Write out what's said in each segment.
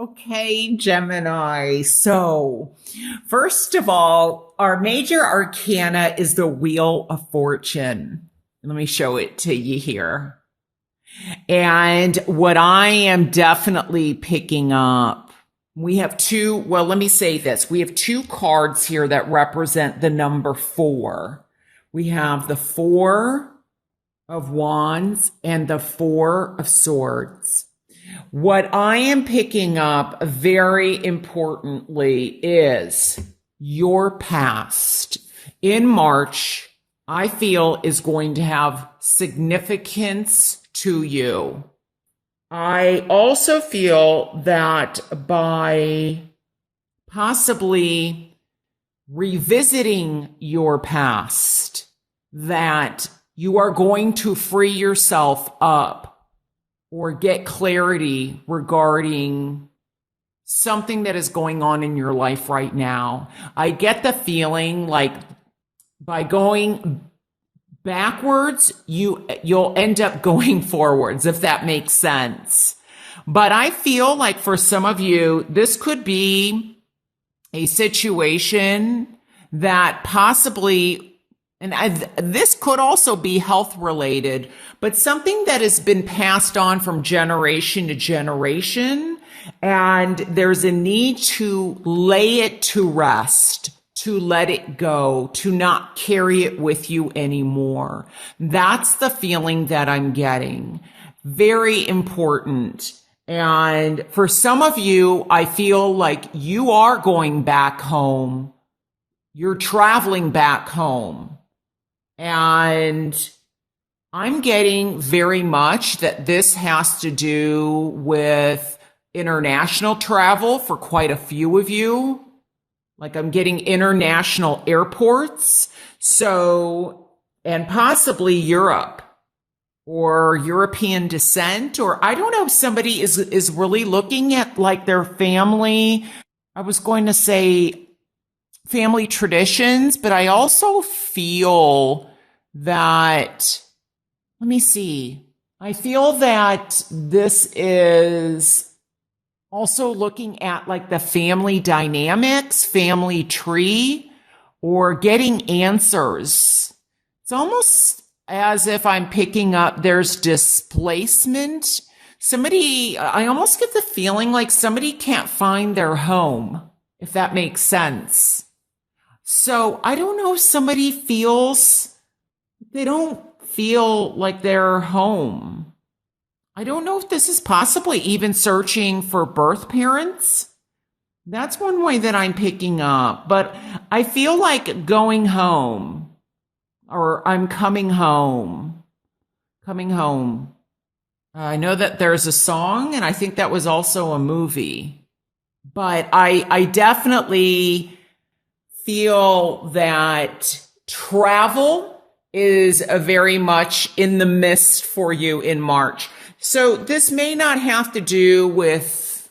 Okay, Gemini. So, first of all, our major arcana is the Wheel of Fortune. Let me show it to you here. And what I am definitely picking up, we have let me say this. We have two cards here that represent the number four. We have the Four of Wands and the Four of Swords. What I am picking up very importantly is your past. In March, I feel is going to have significance to you. I also feel that by possibly revisiting your past, that you are going to free yourself up or get clarity regarding something that is going on in your life right now. I get the feeling like by going backwards, you'll end up going forwards, if that makes sense. But I feel like for some of you, this could be a situation that possibly, this could also be health related, but something that has been passed on from generation to generation. And there's a need to lay it to rest, to let it go, to not carry it with you anymore. That's the feeling that I'm getting. Very important. And for some of you, I feel like you are going back home. You're traveling back home. And I'm getting very much that this has to do with international travel for quite a few of you. Like I'm getting international airports. So, and possibly Europe or European descent, or I don't know if somebody is really looking at like their family. I was going to say family traditions, but I also feel that, let me see. I feel that this is also looking at like the family dynamics, family tree, or getting answers. It's almost as if I'm picking up there's displacement. I almost get the feeling like somebody can't find their home, if that makes sense. So I don't know if somebody they don't feel like they're home. I don't know if this is possibly even searching for birth parents. That's one way that I'm picking up, but I feel like going home, or I'm coming home. I know that there's a song, and I think that was also a movie, but I definitely feel that travel is very much in the mist for you in March. So this may not have to do with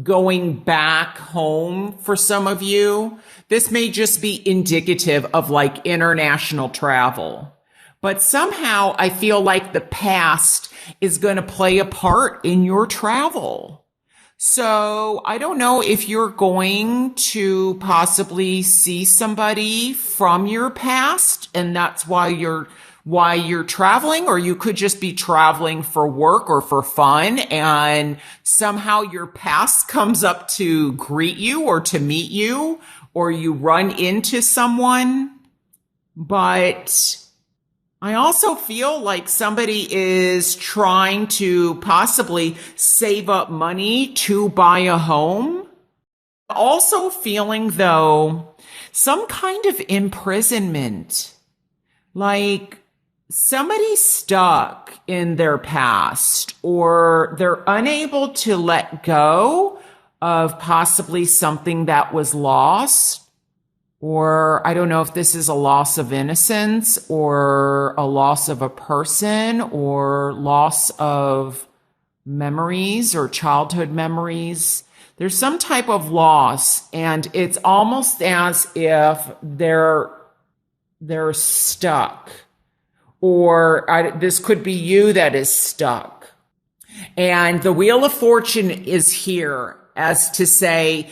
going back home for some of you. This may just be indicative of like international travel. But somehow I feel like the past is going to play a part in your travel. So I don't know if you're going to possibly see somebody from your past and that's why you're traveling, or you could just be traveling for work or for fun and somehow your past comes up to greet you or to meet you, or you run into someone. But I also feel like somebody is trying to possibly save up money to buy a home. Also feeling, though, some kind of imprisonment. Like somebody's stuck in their past, or they're unable to let go of possibly something that was lost. Or I don't know if this is a loss of innocence or a loss of a person or loss of memories or childhood memories. There's some type of loss, and it's almost as if they're stuck. Or this could be you that is stuck. And the Wheel of Fortune is here as to say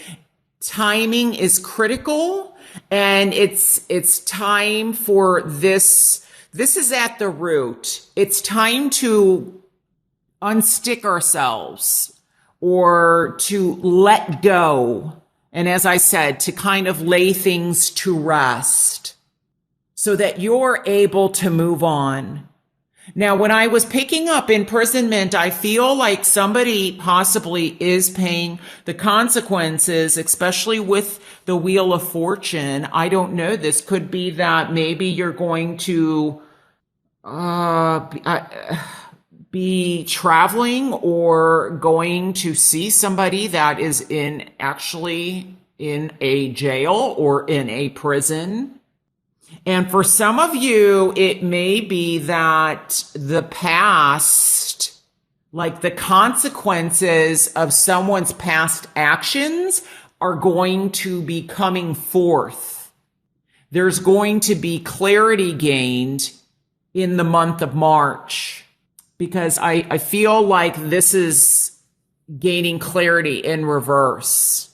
timing is critical, and it's time for this. This is at the root. It's time to unstick ourselves or to let go. And as I said, to kind of lay things to rest so that you're able to move on. Now, when I was picking up imprisonment, I feel like somebody possibly is paying the consequences, especially with the Wheel of Fortune. I don't know. This could be that maybe you're going to be traveling or going to see somebody that is actually in a jail or in a prison. And for some of you, it may be that the past, like the consequences of someone's past actions, are going to be coming forth. There's going to be clarity gained in the month of March, because I feel like this is gaining clarity in reverse.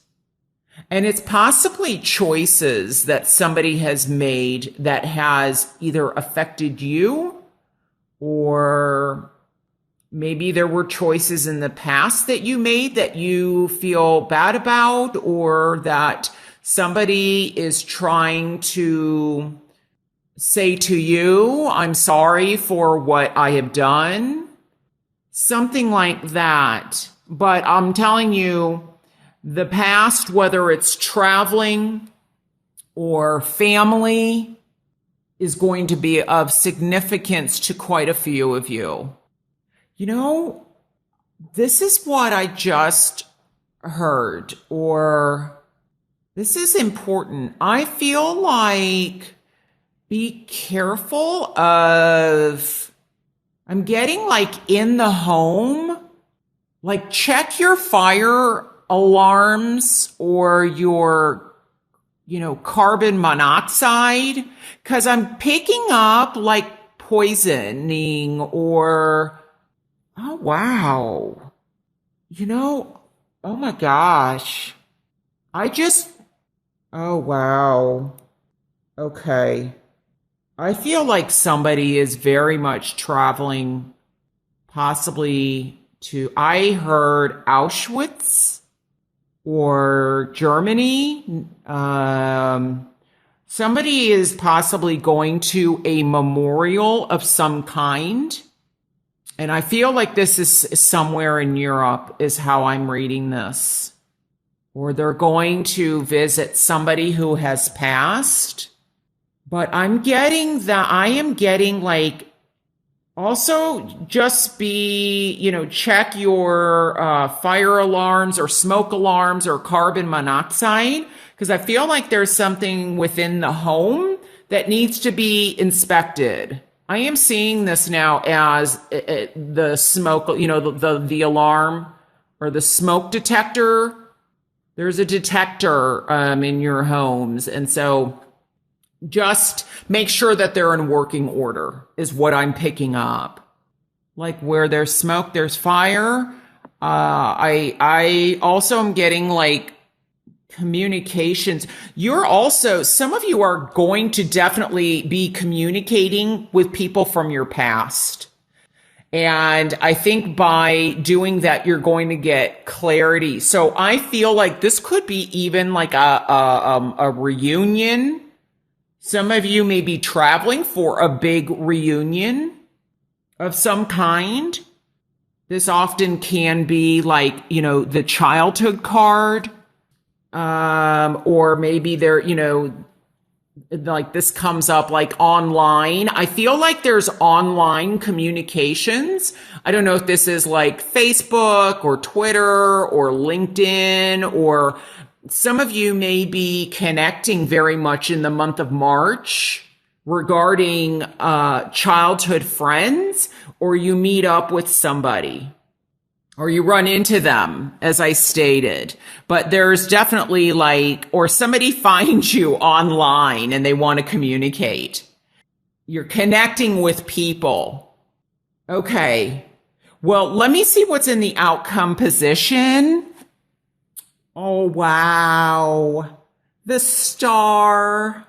And it's possibly choices that somebody has made that has either affected you, or maybe there were choices in the past that you made that you feel bad about, or that somebody is trying to say to you, I'm sorry for what I have done. Something like that. But I'm telling you, the past, whether it's traveling or family, is going to be of significance to quite a few of you. You know, this is what I just heard, or this is important. I feel like be careful of, I'm getting like in the home, like check your fire alarms or your, carbon monoxide, because I'm picking up like poisoning or, oh, wow. Oh my gosh. Oh, wow. Okay. I feel like somebody is very much traveling, possibly I heard Auschwitz or Germany. Somebody is possibly going to a memorial of some kind. And I feel like this is somewhere in Europe is how I'm reading this. Or they're going to visit somebody who has passed. But I am getting like, also just check your fire alarms or smoke alarms or carbon monoxide, because I feel like there's something within the home that needs to be inspected. I am seeing this now as the smoke, the alarm or the smoke detector. There's a detector in your homes. And so just make sure that they're in working order is what I'm picking up. Like where there's smoke, there's fire. I also am getting like communications. Some of you are going to definitely be communicating with people from your past. And I think by doing that, you're going to get clarity. So I feel like this could be even like a reunion. Some of you may be traveling for a big reunion of some kind. This often can be like, the childhood card. Or maybe there, like this comes up like online. I feel like there's online communications. I don't know if this is like Facebook or Twitter or LinkedIn, or some of you may be connecting very much in the month of March regarding childhood friends, or you meet up with somebody or you run into them, as I stated. But there's definitely or somebody finds you online and they want to communicate. You're connecting with people. Okay. Well, let me see what's in the outcome position. Oh, wow. The star.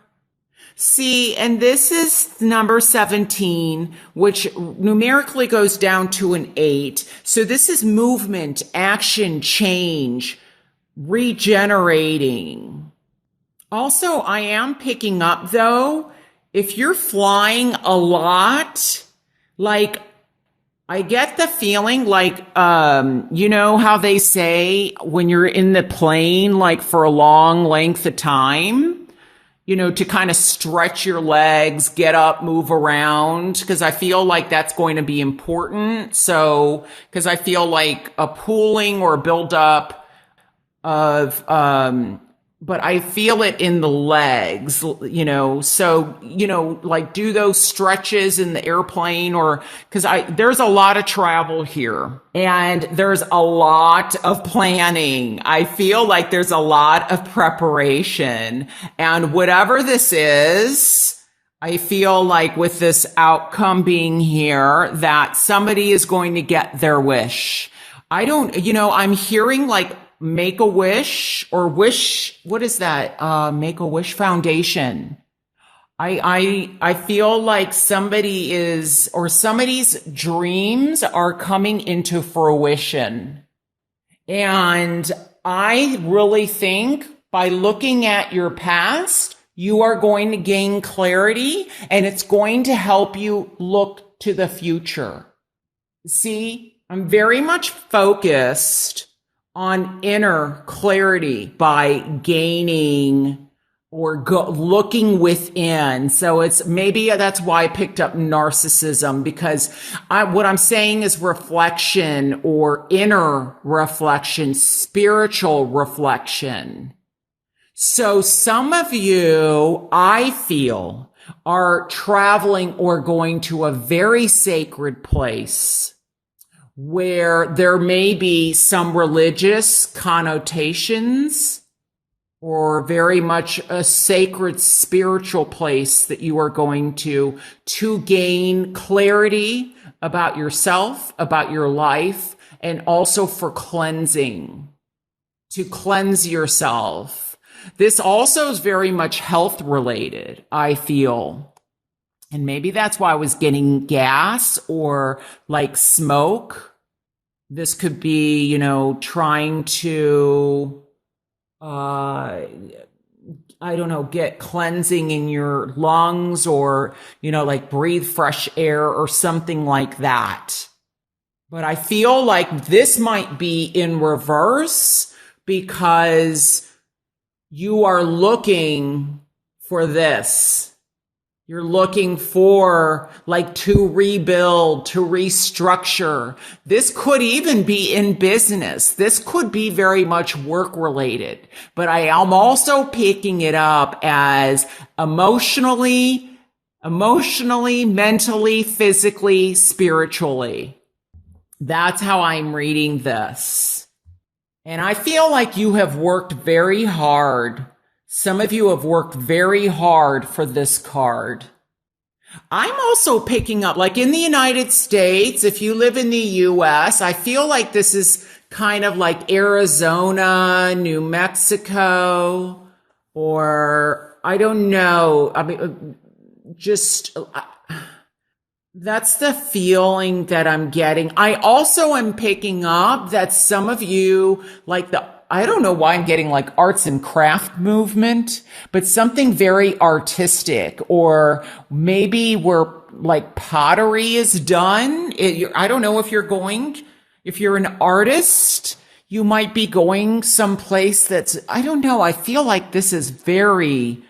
See, and this is number 17, which numerically goes down to an 8. So this is movement, action, change, regenerating. Also, I am picking up, though, if you're flying a lot, like, I get the feeling like, you know how they say when you're in the plane, like for a long length of time, you know, to kind of stretch your legs, get up, move around, because I feel like that's going to be important. So, because I feel like a pooling or a buildup of, but I feel it in the legs, you know, so, you know, like do those stretches in the airplane or, because there's a lot of travel here and there's a lot of planning. I feel like there's a lot of preparation, and whatever this is, I feel like with this outcome being here that somebody is going to get their wish. I don't, you know, I'm hearing like, Make a Wish or Wish, what is that? Make a Wish Foundation. I feel like somebody is, or somebody's dreams are coming into fruition. And I really think by looking at your past, you are going to gain clarity and it's going to help you look to the future. See, I'm very much focused on inner clarity by gaining or looking within. So it's maybe that's why I picked up narcissism, because what I'm saying is reflection or inner reflection, spiritual reflection. So some of you, I feel, are traveling or going to a very sacred place where there may be some religious connotations or very much a sacred spiritual place that you are going to gain clarity about yourself, about your life, and also for cleansing, to cleanse yourself. This also is very much health related, I feel. And maybe that's why I was getting gas or like smoke. This could be, you know, trying to, I don't know, get cleansing in your lungs or, you know, like breathe fresh air or something like that. But I feel like this might be in reverse because you are looking for this. You're looking for like to rebuild, to restructure. This could even be in business. This could be very much work related, but I am also picking it up as emotionally, mentally, physically, spiritually. That's how I'm reading this. And I feel like you have worked very hard. Some of you have worked very hard for this card. I'm also picking up, like in the United States, if you live in the US, I feel like this is kind of like Arizona, New Mexico, or I don't know. I mean, just that's the feeling that I'm getting. I also am picking up that some of you, like I don't know why I'm getting like arts and craft movement, but something very artistic, or maybe where like pottery is done. I don't know if you're an artist, you might be going someplace that's, I don't know. I feel like this is very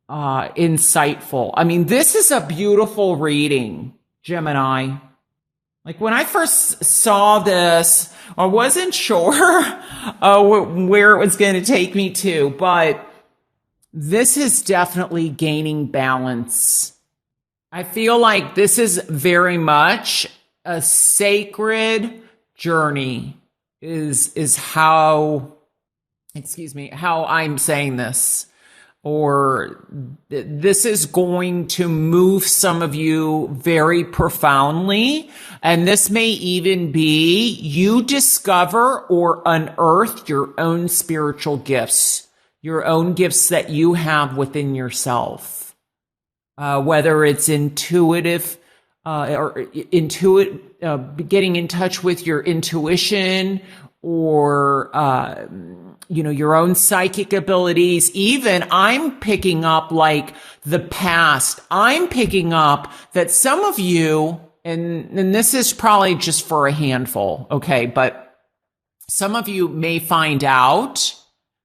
insightful. I mean, this is a beautiful reading, Gemini. Like when I first saw this, I wasn't sure where it was going to take me to, but this is definitely gaining balance. I feel like this is very much a sacred journey is how I'm saying this. or this is going to move some of you very profoundly. And this may even be you discover or unearth your own spiritual gifts, your own gifts that you have within yourself. Whether it's intuitive, getting in touch with your intuition, or your own psychic abilities. Even I'm picking up like the past. I'm picking up that some of you, and this is probably just for a handful, okay, but some of you may find out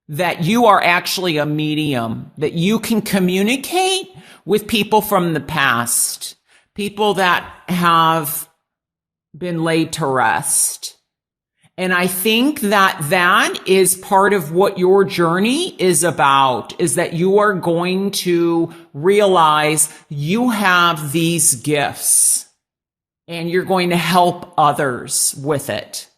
that you are actually a medium, that you can communicate with people from the past, people that have been laid to rest. And I think that is part of what your journey is about, is that you are going to realize you have these gifts and you're going to help others with it.